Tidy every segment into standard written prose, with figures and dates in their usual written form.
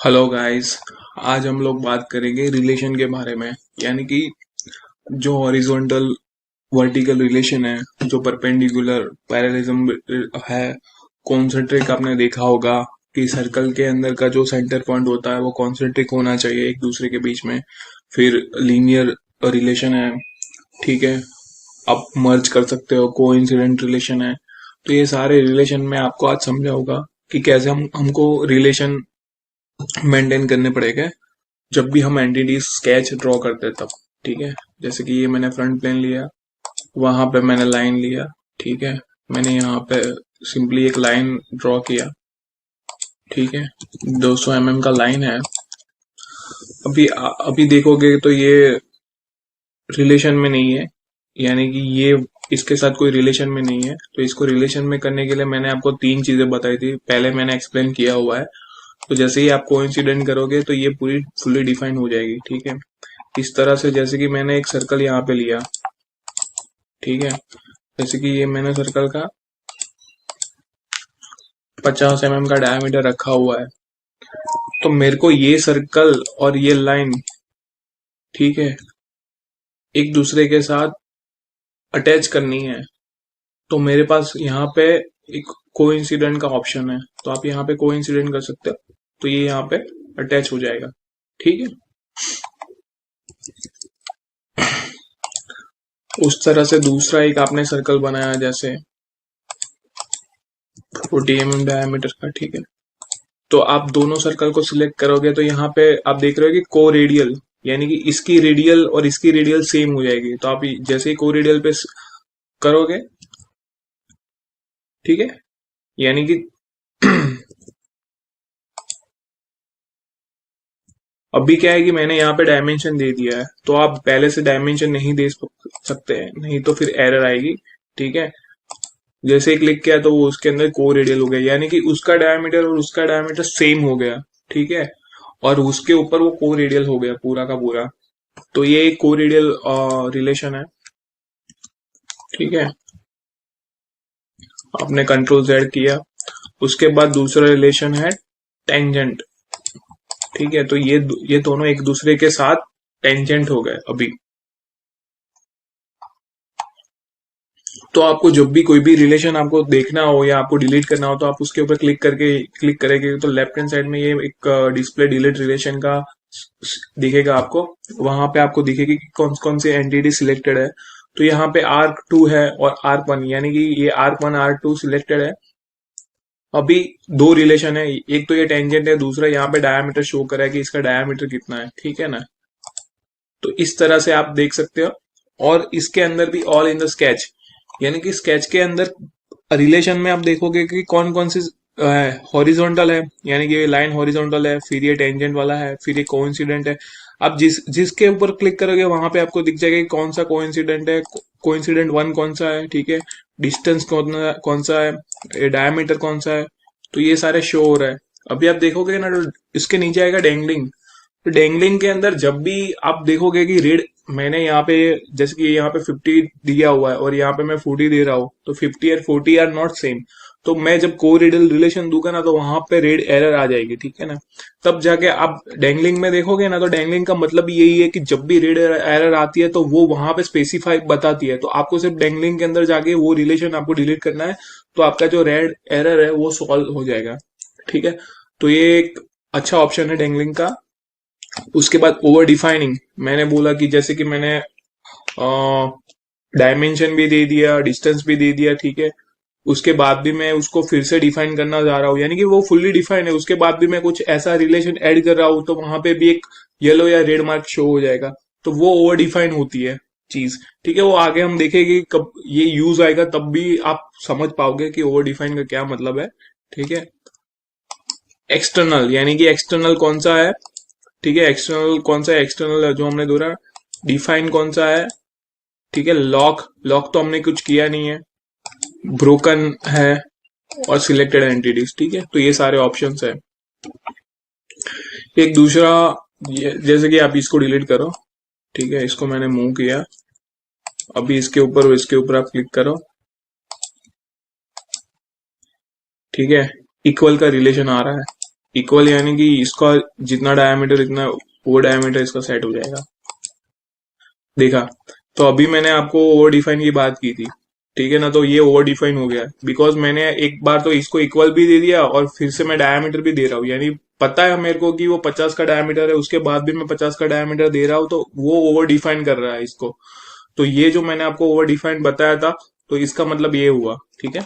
Hello guys. आज हम लोग बात करेंगे रिलेशन के बारे में। यानी कि जो हॉरिजॉन्टल वर्टिकल रिलेशन है, जो परपेंडिकुलर पैरेललिज्म है। कॉन्सेंट्रिक आपने देखा होगा कि सर्कल के अंदर का जो सेंटर पॉइंट होता है वो कॉन्सेंट्रिक होना चाहिए एक दूसरे के बीच में। फिर लीनियर रिलेशन है, ठीक है। आप मर्ज कर सकते हो, कोइंसिडेंट रिलेशन है। तो ये सारे रिलेशन में आपको आज समझाऊंगा कि कैसे हमको रिलेशन मेंटेन करने पड़ेगा जब भी हम एंटिटी स्केच ड्रॉ करते हैं तब। ठीक है, जैसे कि ये मैंने फ्रंट प्लेन लिया, वहां पे मैंने लाइन लिया। ठीक है, मैंने यहाँ पे सिंपली एक लाइन ड्रॉ किया। ठीक है, 200 mm का लाइन है। अभी अभी देखोगे तो ये रिलेशन में नहीं है, यानी कि ये इसके साथ कोई रिलेशन में नहीं है। तो इसको रिलेशन में करने के लिए मैंने आपको तीन चीजें बताई थी, पहले मैंने एक्सप्लेन किया हुआ है। तो जैसे ही आप कोइंसिडेंट करोगे तो ये पूरी फुल्ली डिफाइन हो जाएगी। ठीक है, इस तरह से जैसे कि मैंने एक सर्कल यहाँ पे लिया। ठीक है, जैसे कि ये मैंने सर्कल का 50 mm का डायमीटर रखा हुआ है। तो मेरे को ये सर्कल और ये लाइन, ठीक है, एक दूसरे के साथ अटैच करनी है। तो मेरे पास यहाँ पे एक कोइंसिडेंट का ऑप्शन है, तो आप यहाँ पे कोइंसिडेंट कर सकते हो। तो ये यहाँ पे अटैच हो जाएगा। ठीक है, उस तरह से दूसरा एक आपने सर्कल बनाया जैसे 40 mm डायमीटर का। ठीक है, तो आप दोनों सर्कल को सिलेक्ट करोगे तो यहाँ पे आप देख रहे हो कि को रेडियल, यानी कि इसकी रेडियल और इसकी रेडियल सेम हो जाएगी। तो आप जैसे ही को रेडियल पे करोगे, ठीक है, यानी कि अभी क्या है कि मैंने यहाँ पे डायमेंशन दे दिया है, तो आप पहले से डायमेंशन नहीं दे सकते हैं, नहीं तो फिर एरर आएगी। ठीक है, जैसे ही क्लिक किया तो वो उसके अंदर को रेडियल हो गया, यानी कि उसका डायमीटर और उसका डायमीटर सेम हो गया। ठीक है, और उसके ऊपर वो को रेडियल हो गया पूरा का पूरा। तो ये एक को रेडियल रिलेशन है। ठीक है, आपने कंट्रोल जेड किया। उसके बाद दूसरा रिलेशन है टेंजेंट। ठीक है, तो ये दोनों एक दूसरे के साथ टेंजेंट हो गए अभी। तो आपको जब भी कोई भी रिलेशन आपको देखना हो या आपको डिलीट करना हो तो आप उसके ऊपर क्लिक करेंगे तो लेफ्ट हैंड साइड में ये एक डिस्प्ले डिलीट रिलेशन का दिखेगा आपको। वहां पे आपको दिखेगी कि कौन कौन सी एंटिटी सिलेक्टेड है। तो यहाँ पे आर्क टू है और आर्क वन, यानी कि ये arc one arc two selected है। अभी दो रिलेशन है, एक तो ये टेंजेंट है, दूसरा यहाँ पे डायमीटर शो कर रहा है कि इसका डायमीटर कितना है। ठीक है ना, तो इस तरह से आप देख सकते हो। और इसके अंदर भी ऑल इन द स्केच, यानी कि स्केच के अंदर रिलेशन में आप देखोगे कि कौन कौन सी हॉरिजॉन्टल है, यानी कि ये लाइन हॉरिजॉन्टल है, फिर ये टेंजेंट वाला है, फिर ये कोइंसिडेंट है। आप जिसके ऊपर क्लिक करोगे वहां पे आपको दिख जाएगा कि कौन सा कोइंसिडेंट है, कोइंसिडेंट वन कौन सा है। ठीक है, डिस्टेंस कौन सा है, डायमीटर कौन सा है। तो ये सारे शो हो रहा है। अभी आप देखोगे ना, तो इसके नीचे आएगा डेंगलिंग। तो डेंगलिंग के अंदर जब भी आप देखोगे कि रेड, मैंने यहाँ पे जैसे कि यहाँ पे 50 दिया हुआ है और यहाँ पे मैं 40 दे रहा हूँ, तो 50 और 40 आर नॉट सेम। तो मैं जब को रेडियल रिलेशन दूंगा ना तो वहां पे रेड एरर आ जाएगी। ठीक है ना, तब जाके आप डेंगलिंग में देखोगे ना, तो डेंगलिंग का मतलब यही है कि जब भी रेड एरर आती है तो वो वहां पे स्पेसिफाई बताती है। तो आपको सिर्फ डेंगलिंग के अंदर जाके वो रिलेशन आपको डिलीट करना है, तो आपका जो रेड एरर है वो सॉल्व हो जाएगा। ठीक है, तो ये एक अच्छा ऑप्शन है डेंगलिंग का। उसके बाद ओवर डिफाइनिंग, मैंने बोला कि जैसे कि मैंने डायमेंशन भी दे दिया, डिस्टेंस भी दे दिया। ठीक है, उसके बाद भी मैं उसको फिर से डिफाइन करना जा रहा हूँ, यानी कि वो फुल्ली डिफाइन है, उसके बाद भी मैं कुछ ऐसा रिलेशन ऐड कर रहा हूँ तो वहां पे भी एक येलो या रेड मार्क शो हो जाएगा। तो वो ओवर डिफाइन होती है चीज। ठीक है, वो आगे हम देखेंगे कब ये यूज आएगा, तब भी आप समझ पाओगे कि ओवर डिफाइन का क्या मतलब है। ठीक है, एक्सटर्नल, यानी कि एक्सटर्नल कौन सा है। ठीक है, एक्सटर्नल कौन सा है, एक्सटर्नल जो हमने दोहरा। डिफाइन कौन सा है। ठीक है, लॉक, लॉक तो हमने कुछ किया नहीं है। ब्रोकन है और सिलेक्टेड एंटिटीज। ठीक है, तो ये सारे ऑप्शंस है। एक दूसरा, जैसे कि आप इसको डिलीट करो। ठीक है, इसको मैंने मूव किया, अभी इसके ऊपर आप क्लिक करो। ठीक है, इक्वल का रिलेशन आ रहा है। इक्वल यानी कि इसका जितना डायमीटर इतना वो डायमीटर इसका सेट हो जाएगा। देखा, तो अभी मैंने आपको ओवर डिफाइन की बात की थी, ठीक है ना, तो ये ओवर डिफाइन हो गया बिकॉज मैंने एक बार तो इसको इक्वल भी दे दिया और फिर से मैं डायमीटर भी दे रहा हूँ, यानी पता है मेरे को कि वो 50 का डायमीटर है, उसके बाद भी मैं 50 का डायमीटर दे रहा हूँ, तो वो ओवर डिफाइन कर रहा है इसको। तो ये जो मैंने आपको ओवर डिफाइन बताया था, तो इसका मतलब ये हुआ, ठीक है।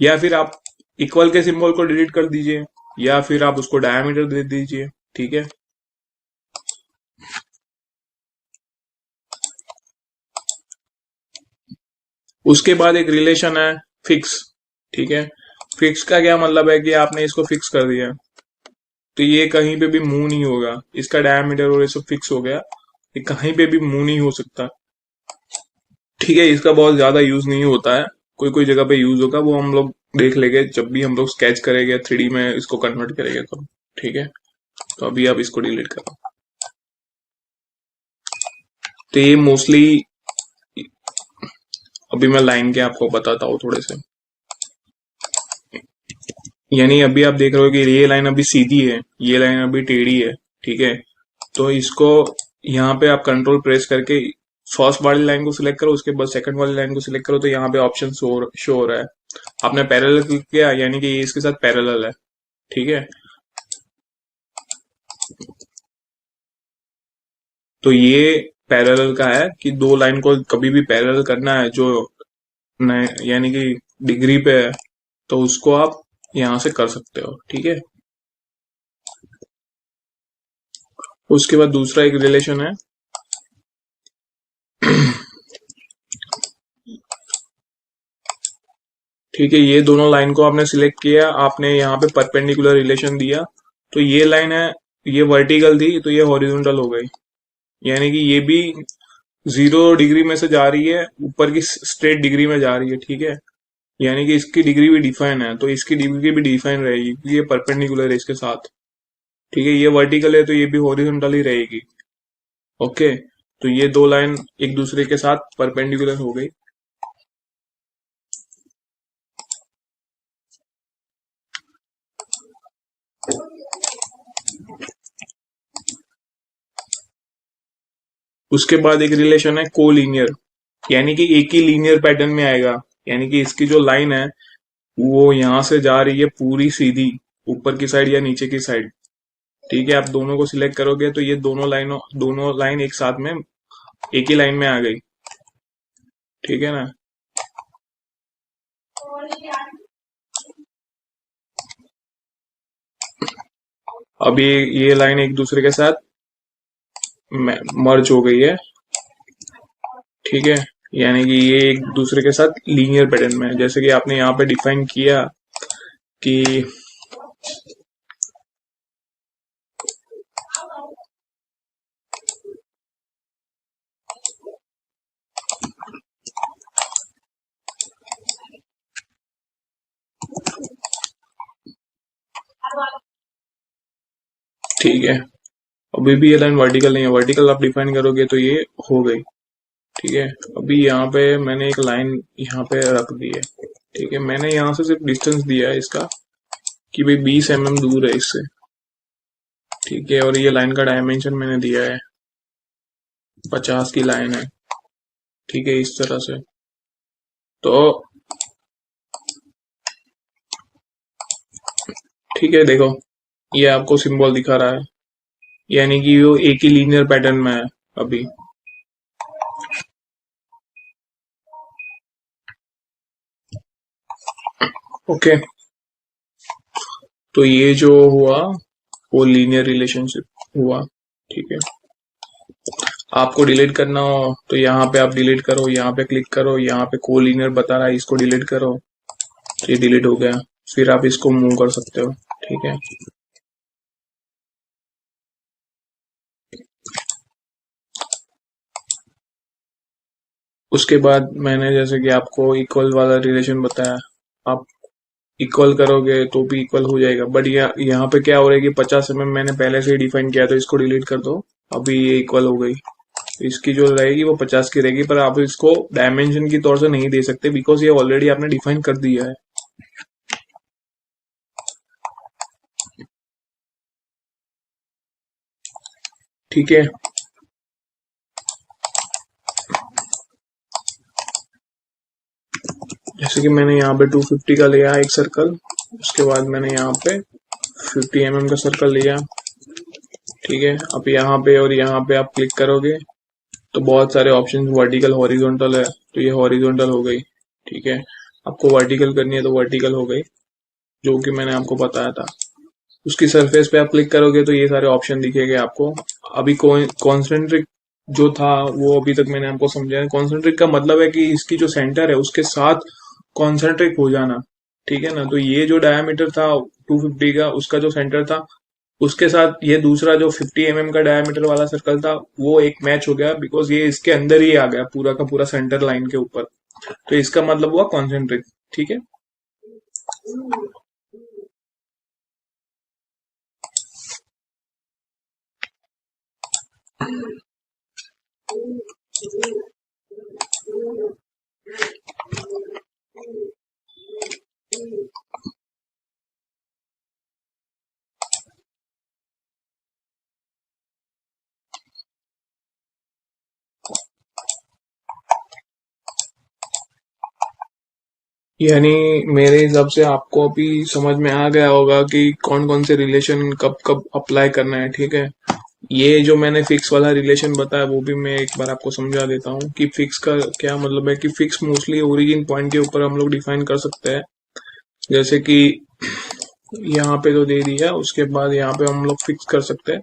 या फिर आप इक्वल के सिंबल को डिलीट कर दीजिए, या फिर आप उसको डायमीटर दे दीजिए, ठीक है। उसके बाद एक रिलेशन है फिक्स, ठीक है। फिक्स का क्या मतलब है कि आपने इसको फिक्स कर दिया तो ये कहीं पे भी मूव नहीं होगा, इसका डायमीटर और ये सब फिक्स हो गया, ये कहीं पे भी मूव नहीं हो सकता, ठीक है। इसका बहुत ज्यादा यूज नहीं होता है, कोई कोई जगह पे यूज होगा, वो हम लोग देख लेंगे जब भी हम लोग स्केच करेंगे, 3D में इसको कन्वर्ट करेंगे तो, ठीक है। तो अभी आप इसको डिलीट करो। तो ये मोस्टली, अभी मैं लाइन के आपको बताता हूँ थोड़े से, यानी अभी आप देख रहे हो कि ये लाइन अभी सीधी है, ये लाइन अभी टेढ़ी है, ठीक है। तो इसको यहाँ पे आप कंट्रोल प्रेस करके फर्स्ट वाली लाइन को सिलेक्ट करो, उसके बाद सेकंड वाली लाइन को सिलेक्ट करो, तो यहाँ पे ऑप्शन शो हो रहा है। आपने पैरेलल क्लिक किया यानी कि ये इसके साथ पैरेलल है, ठीक है। तो ये पैरेलल का है कि दो लाइन को कभी भी पैरेलल करना है जो यानी कि डिग्री पे है, तो उसको आप यहां से कर सकते हो, ठीक है। उसके बाद दूसरा एक रिलेशन है, ठीक है। ये दोनों लाइन को आपने सिलेक्ट किया, आपने यहाँ पे परपेंडिकुलर रिलेशन दिया, तो ये लाइन है, ये वर्टिकल थी तो ये हॉरिजॉन्टल हो गई, यानी कि ये भी 0 डिग्री में से जा रही है, ऊपर की स्ट्रेट डिग्री में जा रही है, ठीक है। यानी कि इसकी डिग्री भी डिफाइन है, तो इसकी डिग्री भी डिफाइन रहेगी क्योंकि ये परपेंडिकुलर है इसके साथ, ठीक है। ये वर्टिकल है तो ये भी हॉरिजॉन्टल ही रहेगी, ओके। तो ये दो लाइन एक दूसरे के साथ परपेंडिकुलर हो गई। उसके बाद एक रिलेशन है कोलिनियर, यानी कि एक ही लीनियर पैटर्न में आएगा, यानी कि इसकी जो लाइन है वो यहां से जा रही है पूरी सीधी ऊपर की साइड या नीचे की साइड, ठीक है। आप दोनों को सिलेक्ट करोगे तो ये दोनों लाइन एक साथ में एक ही लाइन में आ गई, ठीक है ना। अब ये लाइन एक दूसरे के साथ मर्ज हो गई है, ठीक है। यानी कि ये एक दूसरे के साथ लीनियर पैटर्न में है, जैसे कि आपने यहाँ पे डिफाइन किया कि ठीक है, अभी भी ये लाइन वर्टिकल नहीं है, वर्टिकल आप डिफाइन करोगे तो ये हो गई, ठीक है। अभी यहाँ पे मैंने एक लाइन यहाँ पे रख दी है, ठीक है। मैंने यहाँ से सिर्फ डिस्टेंस दिया है इसका कि भाई 20 mm दूर है इससे, ठीक है। और ये लाइन का डायमेंशन मैंने दिया है 50 की लाइन है, ठीक है, इस तरह से। तो ठीक है, देखो ये आपको सिंबल दिखा रहा है, यानी कि वो एक ही लीनियर पैटर्न में है अभी, ओके। तो ये जो हुआ वो लीनियर रिलेशनशिप हुआ, ठीक है। आपको डिलीट करना हो तो यहाँ पे आप डिलीट करो, यहाँ पे क्लिक करो, यहाँ पे कोलिनियर बता रहा है इसको डिलीट करो, तो ये डिलीट हो गया। फिर आप इसको मूव कर सकते हो, ठीक है। उसके बाद मैंने जैसे कि आपको इक्वल वाला रिलेशन बताया, आप इक्वल करोगे तो भी इक्वल हो जाएगा, बट यहाँ पे क्या हो रहा है कि 50 mm मैंने पहले से ही डिफाइन किया, तो इसको डिलीट कर दो, अभी ये इक्वल हो गई। इसकी जो रहेगी वो 50 की रहेगी, पर आप इसको डायमेंशन की तौर से नहीं दे सकते बिकॉज ये ऑलरेडी आपने डिफाइन कर दिया है। ठीक है। जैसे कि मैंने यहाँ पे 250 का लिया एक सर्कल, उसके बाद मैंने यहाँ पे 50 mm का सर्कल लिया, ठीक है। अब यहाँ पे और यहाँ पे आप क्लिक करोगे तो बहुत सारे ऑप्शन, वर्टिकल हॉरिजॉन्टल है, तो ये हॉरिजॉन्टल हो गई, ठीक है। आपको वर्टिकल करनी है तो वर्टिकल हो गई, जो कि मैंने आपको बताया था। उसकी सरफेस पे आप क्लिक करोगे तो ये सारे ऑप्शन दिखेंगे आपको। अभी कॉन्सेंट्रिक जो था वो अभी तक मैंने आपको समझाया। कॉन्सेंट्रिक का मतलब है कि इसकी जो सेंटर है उसके साथ कॉन्सेंट्रिक हो जाना, ठीक है ना। तो ये जो डायमीटर था 250 का, उसका जो सेंटर था उसके साथ ये दूसरा जो 50 mm का डायमीटर वाला सर्कल था वो एक मैच हो गया, बिकॉज ये इसके अंदर ही आ गया पूरा का पूरा सेंटर लाइन के ऊपर। तो इसका मतलब हुआ कॉन्सेंट्रिक, ठीक है। यानी मेरे हिसाब से आपको अभी समझ में आ गया होगा कि कौन कौन से रिलेशन कब कब अप्लाई करना है, ठीक है। ये जो मैंने फिक्स वाला रिलेशन बताया वो भी मैं एक बार आपको समझा देता हूँ कि फिक्स का क्या मतलब है। कि फिक्स मोस्टली ओरिजिन पॉइंट के ऊपर हम लोग डिफाइन कर सकते हैं। जैसे कि यहाँ पे तो दे दिया, उसके बाद यहाँ पे हम लोग फिक्स कर सकते हैं।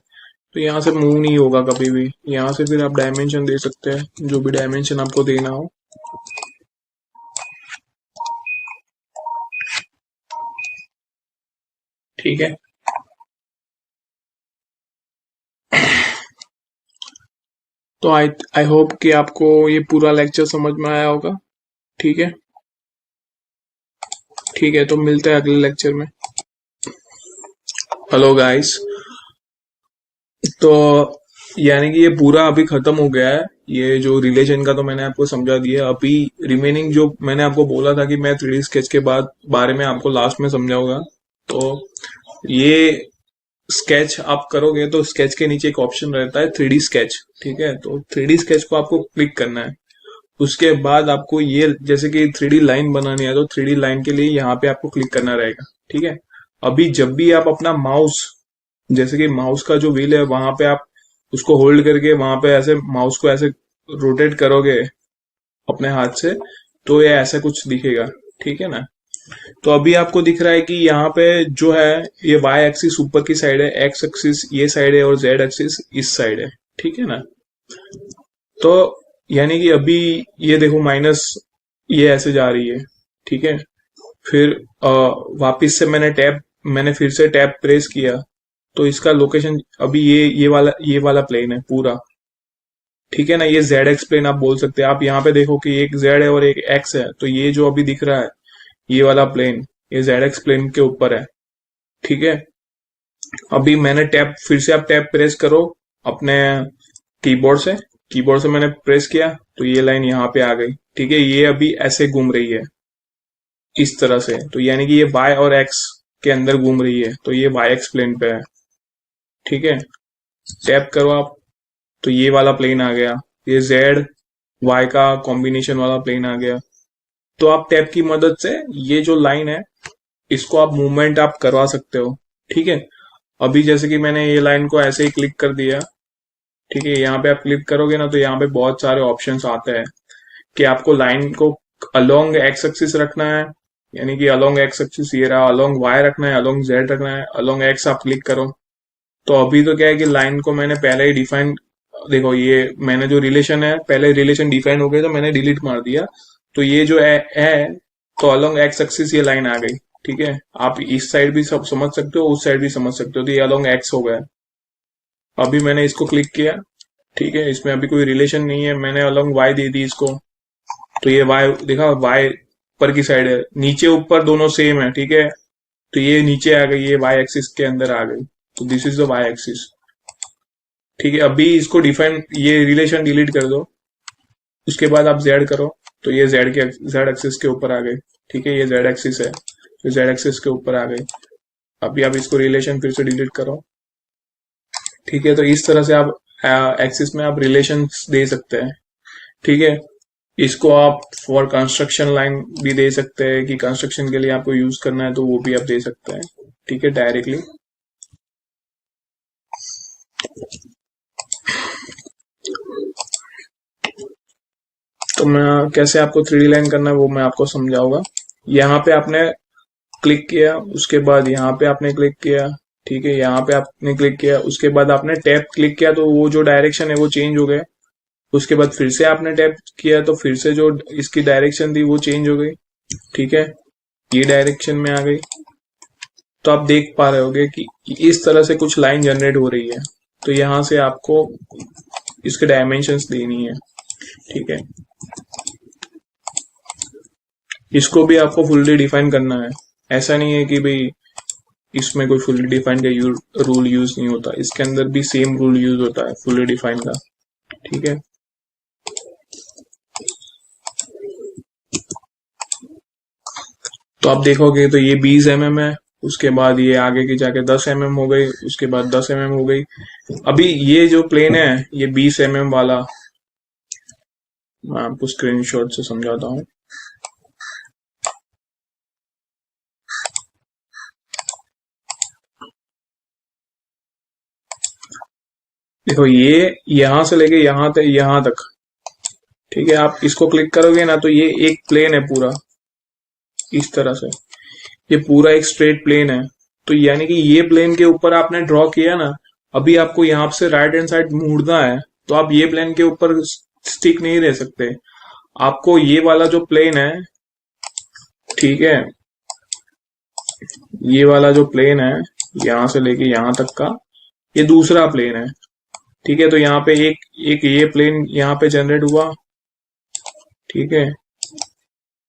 तो यहाँ से मूव नहीं होगा कभी भी। यहाँ से फिर आप डायमेंशन दे सकते हैं, जो भी डायमेंशन आपको देना हो, ठीक है। तो आई होप कि आपको ये पूरा लेक्चर समझ में आया होगा, ठीक है। ठीक है, तो मिलते हैं अगले लेक्चर में। Hello guys. तो यानी कि ये पूरा अभी खत्म हो गया है। ये जो रिलेशन का तो मैंने आपको समझा दिया। अभी रिमेनिंग जो मैंने आपको बोला था कि मैं 3D स्केच के बाद बारे में आपको लास्ट में समझाऊंगा। तो ये स्केच आप करोगे तो स्केच के नीचे एक ऑप्शन रहता है 3D स्केच, ठीक है। तो 3D स्केच को आपको क्लिक करना है। उसके बाद आपको ये जैसे कि 3D लाइन बनानी है तो 3D लाइन के लिए यहाँ पे आपको क्लिक करना रहेगा, ठीक है। अभी जब भी आप अपना माउस, जैसे कि माउस का जो व्हील है वहां पे आप उसको होल्ड करके वहां पे ऐसे माउस को ऐसे रोटेट करोगे अपने हाथ से, तो ये ऐसा कुछ दिखेगा, ठीक है ना। तो अभी आपको दिख रहा है कि यहाँ पे जो है ये वाई एक्सिस ऊपर की साइड है, एक्स एक्सिस ये साइड है और जेड एक्सिस इस साइड है, ठीक है ना। तो यानी कि अभी ये देखो माइनस ये ऐसे जा रही है, ठीक है। फिर वापिस से मैंने फिर से टैब प्रेस किया तो इसका लोकेशन अभी ये वाला प्लेन है पूरा, ठीक है ना। ये जेड एक्स प्लेन आप बोल सकते हैं। आप यहाँ पे देखो कि एक जेड है और एक एक्स है, तो ये जो अभी दिख रहा है ये वाला प्लेन ये जेड एक्स प्लेन के ऊपर है, ठीक है। अभी मैंने टैब फिर से आप टैब प्रेस करो अपने कीबोर्ड से मैंने प्रेस किया तो ये लाइन यहाँ पे आ गई, ठीक है। ये अभी ऐसे घूम रही है इस तरह से, तो यानी कि ये वाई और एक्स के अंदर घूम रही है, तो ये वाई एक्स प्लेन पे है, ठीक है। टैप करो आप तो ये वाला प्लेन आ गया, ये जेड वाई का कॉम्बिनेशन वाला प्लेन आ गया। तो आप टैप की मदद से ये जो लाइन है इसको आप मूवमेंट आप करवा सकते हो, ठीक है। अभी जैसे कि मैंने ये लाइन को ऐसे ही क्लिक कर दिया, ठीक है। यहाँ पे आप क्लिक करोगे ना तो यहाँ पे बहुत सारे ऑप्शंस आते हैं कि आपको लाइन को अलोंग एक्स एक्सिस रखना है, यानी कि अलोंग एक्स एक्सिस ये रहा, अलोंग वाई रखना है, अलोंग जेड रखना है, अलोंग एक्स आप क्लिक करो। तो अभी तो क्या है कि लाइन को मैंने पहले ही डिफाइन, देखो ये मैंने जो रिलेशन है पहले रिलेशन डिफाइन हो गया तो मैंने डिलीट मार दिया। तो ये जो है तो अलोंग एक्स एक्सिस ये लाइन आ गई, ठीक है। आप इस साइड भी सब समझ सकते हो, उस साइड भी समझ सकते हो, तो ये अलोंग एक्स हो गया। अभी मैंने इसको क्लिक किया, ठीक है। इसमें अभी कोई रिलेशन नहीं है, मैंने अलोंग वाई दे दी इसको, तो ये वाई देखा, वाई ऊपर की साइड है, नीचे ऊपर दोनों सेम है, ठीक है। तो ये नीचे आ गई, ये वाई एक्सिस के अंदर आ गई, तो this is the Y axis, ठीक है। अभी इसको डिफाइन ये रिलेशन डिलीट कर दो, उसके बाद आप जेड करो तो ये जेड एक्सिस के ऊपर आ गई, ठीक है। ये जेड एक्सिस है तो जेड एक्सिस के ऊपर आ गई। अभी आप इसको रिलेशन फिर से डिलीट करो, ठीक है। तो इस तरह से आप एक्सिस में आप रिलेशंस दे सकते हैं। ठीक है, इसको आप फॉर कंस्ट्रक्शन लाइन भी दे सकते हैं कि कंस्ट्रक्शन के लिए आपको यूज करना है तो वो भी आप दे सकते हैं। ठीक है, डायरेक्टली। तो मैं कैसे आपको 3D लाइन करना है वो मैं आपको समझाऊंगा। यहाँ पे आपने क्लिक किया, उसके बाद यहाँ पे आपने क्लिक किया। ठीक है, यहाँ पे आपने क्लिक किया, उसके बाद आपने टैब क्लिक किया तो वो जो डायरेक्शन है वो चेंज हो गया। उसके बाद फिर से आपने टैप किया तो फिर से जो इसकी डायरेक्शन थी वो चेंज हो गई। ठीक है, ये डायरेक्शन में आ गई। तो आप देख पा रहे होगे कि इस तरह से कुछ लाइन जनरेट हो रही है। तो यहां से आपको इसके डायमेंशंस देनी है। ठीक है, इसको भी आपको फुल्ली डिफाइन करना है। ऐसा नहीं है कि भाई इसमें कोई फुल्ली डिफाइन का रूल यूज नहीं होता, इसके अंदर भी सेम रूल यूज होता है फुल्ली डिफाइन का। ठीक है, तो आप देखोगे तो ये 20 mm है, उसके बाद ये आगे की जाके 10 mm हो गई, उसके बाद 10 mm हो गई। अभी ये जो प्लेन है ये 20 mm वाला, मैं आपको स्क्रीनशॉट से समझाता हूँ। देखो ये यहां से लेके यहां तक। ठीक है, आप इसको क्लिक करोगे ना तो ये एक प्लेन है पूरा, इस तरह से ये पूरा एक स्ट्रेट प्लेन है। तो यानी कि ये प्लेन के ऊपर आपने ड्रॉ किया ना, अभी आपको यहाँ से राइट हैंड साइड मुड़ना है तो आप ये प्लेन के ऊपर स्टिक नहीं रह सकते। आपको ये वाला जो प्लेन है, ठीक है, ये वाला जो प्लेन है यहां से लेके यहां तक का ये दूसरा प्लेन है। ठीक है, तो यहाँ पे एक एक ये प्लेन यहाँ पे जनरेट हुआ। ठीक है,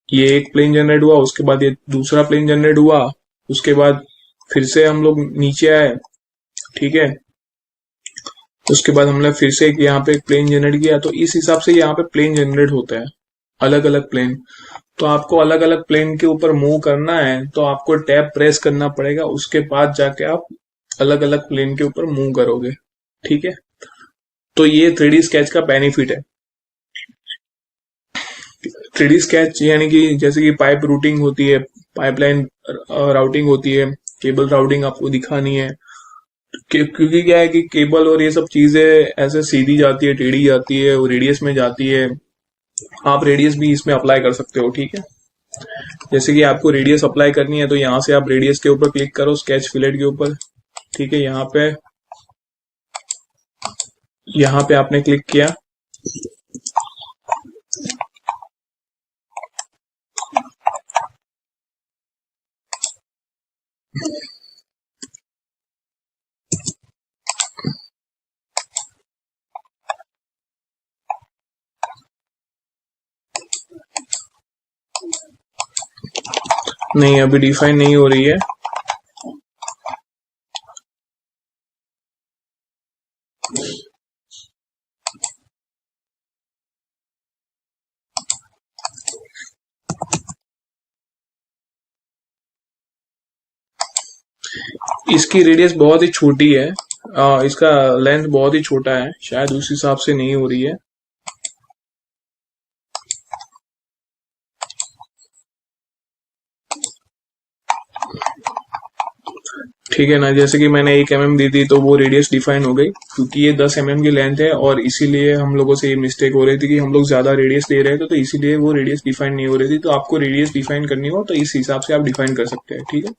ये एक प्लेन जनरेट हुआ, उसके बाद ये दूसरा प्लेन जनरेट हुआ, उसके बाद फिर से हम लोग नीचे आए। ठीक है, उसके बाद हमने फिर से यहाँ पे एक प्लेन जनरेट किया। तो इस हिसाब से यहाँ पे प्लेन जनरेट होता है, अलग अलग प्लेन। तो आपको अलग अलग प्लेन के ऊपर मूव करना है तो आपको टैब प्रेस करना पड़ेगा, उसके बाद जाके आप अलग अलग प्लेन के ऊपर मूव करोगे। ठीक है, तो ये 3D स्केच का बेनिफिट है। 3D स्केच यानी कि जैसे कि पाइप रूटिंग होती है, पाइपलाइन राउटिंग होती है, केबल राउटिंग आपको दिखानी है। क्योंकि क्या है कि केबल और ये सब चीजें ऐसे सीधी जाती है, टेढ़ी जाती है, और रेडियस में जाती है। आप रेडियस भी इसमें अप्लाई कर सकते हो। ठीक है, जैसे कि आपको रेडियस अप्लाई करनी है तो यहाँ से आप रेडियस के ऊपर क्लिक करो, स्केच फिलेट के ऊपर। ठीक है, यहाँ पे आपने क्लिक किया। नहीं, अभी डिफाइन नहीं हो रही है। इसकी रेडियस बहुत ही छोटी है, इसका लेंथ बहुत ही छोटा है, शायद उस हिसाब से नहीं हो रही है। ठीक है ना, जैसे कि मैंने 1 mm दी थी तो वो रेडियस डिफाइन हो गई, क्योंकि ये 10 mm की लेंथ है और इसीलिए हम लोगों से ये मिस्टेक हो रही थी कि हम लोग ज्यादा रेडियस दे रहे थे, तो इसीलिए वो रेडियस डिफाइन नहीं हो रही थी। तो आपको रेडियस डिफाइन करनी हो तो इस हिसाब से आप डिफाइन कर सकते हैं। ठीक है,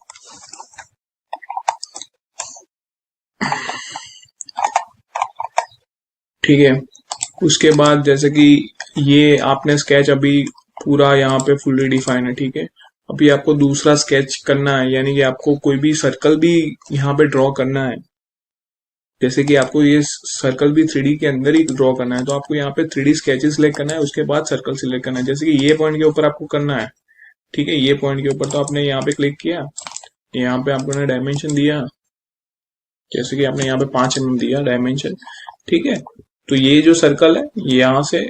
ठीक है, उसके बाद जैसे कि ये आपने स्केच अभी पूरा यहाँ पे फुल्ली डिफाइन है। ठीक है, अभी आपको दूसरा स्केच करना है, यानी कि आपको कोई भी सर्कल भी यहाँ पे ड्रॉ करना है। जैसे कि आपको ये सर्कल भी 3D के अंदर ही ड्रॉ करना है, तो आपको यहाँ पे 3D स्केचेस सिलेक्ट करना है, उसके बाद सर्कल सिलेक्ट करना है। जैसे कि ये पॉइंट के ऊपर आपको करना है। ठीक है, ये पॉइंट के ऊपर तो आपने यहाँ पे क्लिक किया, यहाँ पे आपने डायमेंशन दिया, जैसे कि आपने यहाँ पे 5 mm दिया डायमेंशन। ठीक है, तो ये जो सर्कल है यहाँ से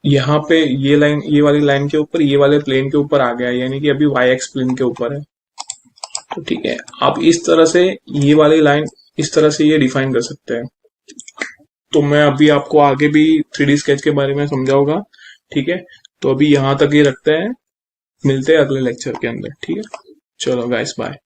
यहाँ पे ये लाइन, ये वाली लाइन के ऊपर, ये वाले प्लेन के ऊपर आ गया, यानी कि अभी वाई एक्स प्लेन के ऊपर है। तो ठीक है, आप इस तरह से ये वाली लाइन इस तरह से ये डिफाइन कर सकते हैं। तो मैं अभी आपको आगे भी 3D स्केच के बारे में समझाऊंगा। ठीक है, तो अभी यहाँ तक ही रखते हैं, मिलते हैं अगले लेक्चर के अंदर। ठीक है, चलो गाइस, बाय।